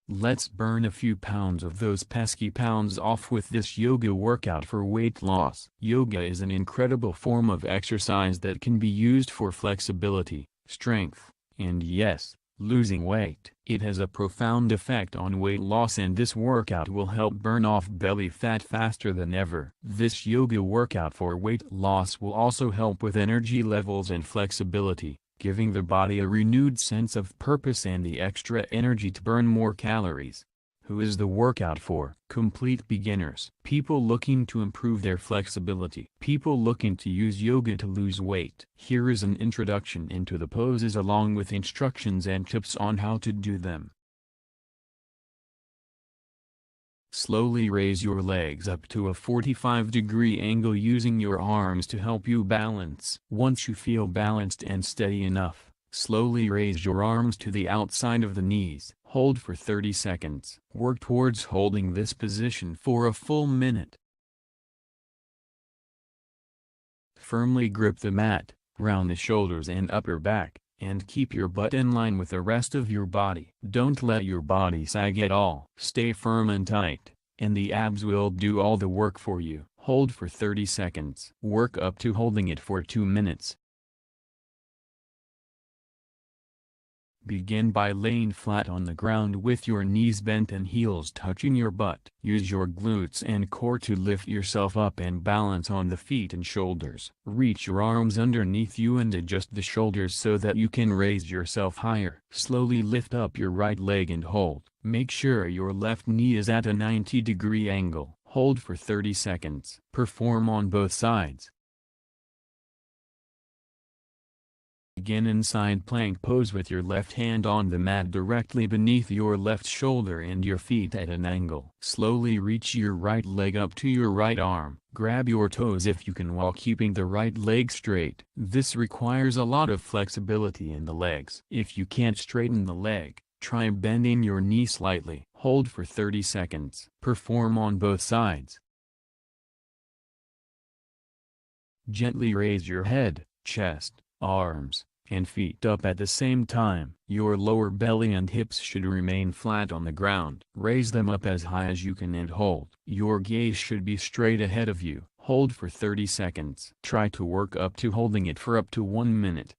Let's burn a few pounds of those pesky pounds off with this yoga workout for weight loss. Yoga is an incredible form of exercise that can be used for flexibility, strength, and yes, losing weight. It has a profound effect on weight loss, and this workout will help burn off belly fat faster than ever. This yoga workout for weight loss will also help with energy levels and flexibility, giving the body a renewed sense of purpose and the extra energy to burn more calories. Who is the workout for? Complete beginners. People looking to improve their flexibility. People looking to use yoga to lose weight. Here is an introduction into the poses along with instructions and tips on how to do them. Slowly raise your legs up to a 45-degree angle using your arms to help you balance. Once you feel balanced and steady enough, slowly raise your arms to the outside of the knees. Hold for 30 seconds. Work towards holding this position for a full minute. Firmly grip the mat, round the shoulders and upper back, and keep your butt in line with the rest of your body. Don't let your body sag at all. Stay firm and tight, and the abs will do all the work for you. Hold for 30 seconds. Work up to holding it for 2 minutes. Begin by laying flat on the ground with your knees bent and heels touching your butt. Use your glutes and core to lift yourself up and balance on the feet and shoulders. Reach your arms underneath you and adjust the shoulders so that you can raise yourself higher. Slowly lift up your right leg and hold. Make sure your left knee is at a 90-degree angle. Hold for 30 seconds. Perform on both sides. Begin in side plank pose with your left hand on the mat directly beneath your left shoulder and your feet at an angle. Slowly reach your right leg up to your right arm. Grab your toes if you can while keeping the right leg straight. This requires a lot of flexibility in the legs. If you can't straighten the leg, try bending your knee slightly. Hold for 30 seconds. Perform on both sides. Gently raise your head, chest, arms, and feet up at the same time. Your lower belly and hips should remain flat on the ground. Raise them up as high as you can and hold. Your gaze should be straight ahead of you. Hold for 30 seconds. Try to work up to holding it for up to 1 minute.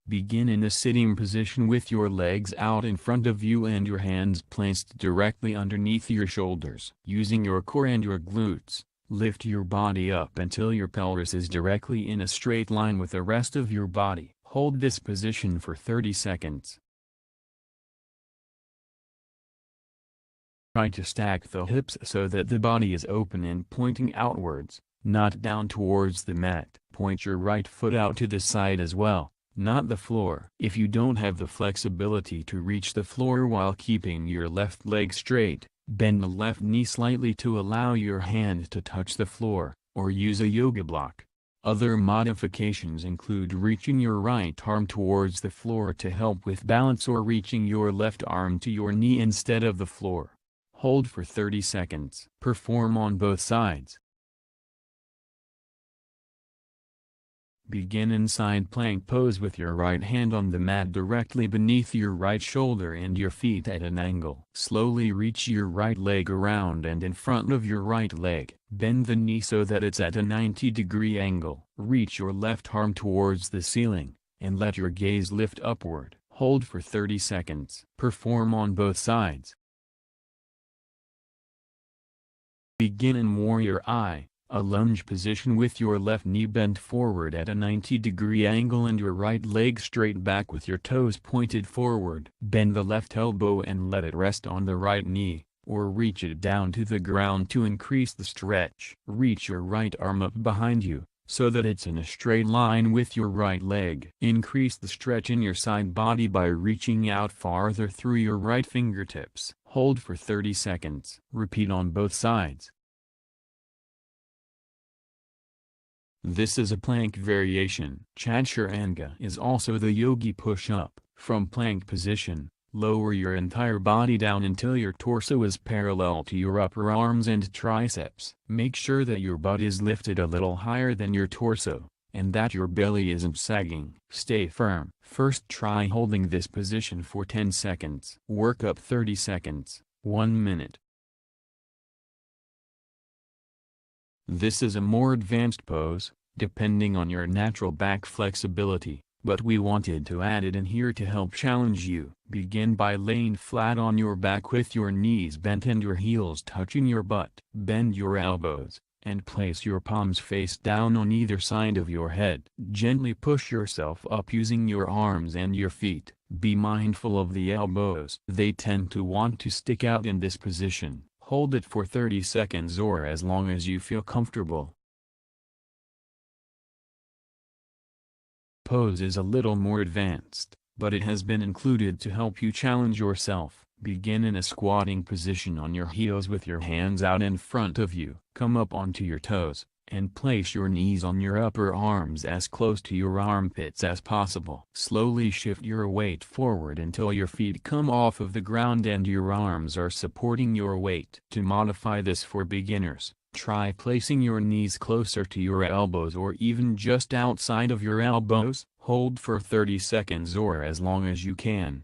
Begin in a sitting position with your legs out in front of you and your hands placed directly underneath your shoulders. Using your core and your glutes, lift your body up until your pelvis is directly in a straight line with the rest of your body. Hold this position for 30 seconds. Try to stack the hips so that the body is open and pointing outwards, not down towards the mat. Point your right foot out to the side as well, not the floor. If you don't have the flexibility to reach the floor while keeping your left leg straight, bend the left knee slightly to allow your hand to touch the floor, or use a yoga block. Other modifications include reaching your right arm towards the floor to help with balance or reaching your left arm to your knee instead of the floor. Hold for 30 seconds. Perform on both sides. Begin in side plank pose with your right hand on the mat directly beneath your right shoulder and your feet at an angle. Slowly reach your right leg around and in front of your right leg. Bend the knee so that it's at a 90-degree angle. Reach your left arm towards the ceiling, and let your gaze lift upward. Hold for 30 seconds. Perform on both sides. Begin in Warrior I, a lunge position with your left knee bent forward at a 90-degree angle and your right leg straight back with your toes pointed forward. Bend the left elbow and let it rest on the right knee, or reach it down to the ground to increase the stretch. Reach your right arm up behind you, so that it's in a straight line with your right leg. Increase the stretch in your side body by reaching out farther through your right fingertips. Hold for 30 seconds. Repeat on both sides. This is a plank variation. Chaturanga is also the yogi push-up. From plank position, lower your entire body down until your torso is parallel to your upper arms and triceps. Make sure that your butt is lifted a little higher than your torso, and that your belly isn't sagging. Stay firm. First try holding this position for 10 seconds. Work up 30 seconds, 1 minute. This is a more advanced pose, depending on your natural back flexibility, but we wanted to add it in here to help challenge you. Begin by laying flat on your back with your knees bent and your heels touching your butt. Bend your elbows, and place your palms face down on either side of your head. Gently push yourself up using your arms and your feet. Be mindful of the elbows. They tend to want to stick out in this position. Hold it for 30 seconds or as long as you feel comfortable. Pose is a little more advanced, but it has been included to help you challenge yourself. Begin in a squatting position on your heels with your hands out in front of you. Come up onto your toes, and place your knees on your upper arms as close to your armpits as possible. Slowly shift your weight forward until your feet come off of the ground and your arms are supporting your weight. To modify this for beginners, try placing your knees closer to your elbows or even just outside of your elbows. Hold for 30 seconds or as long as you can.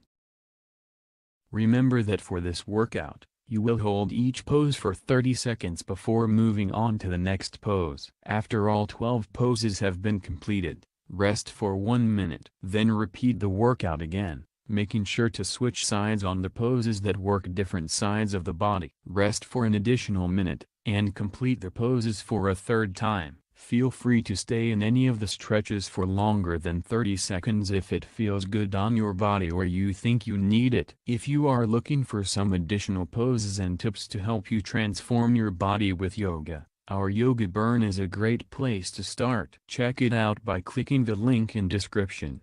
Remember that for this workout, you will hold each pose for 30 seconds before moving on to the next pose. After all 12 poses have been completed, rest for 1 minute. Then repeat the workout again, making sure to switch sides on the poses that work different sides of the body. Rest for an additional minute, and complete the poses for a third time. Feel free to stay in any of the stretches for longer than 30 seconds if it feels good on your body or you think you need it. If you are looking for some additional poses and tips to help you transform your body with yoga, our Yoga Burn is a great place to start. Check it out by clicking the link in description.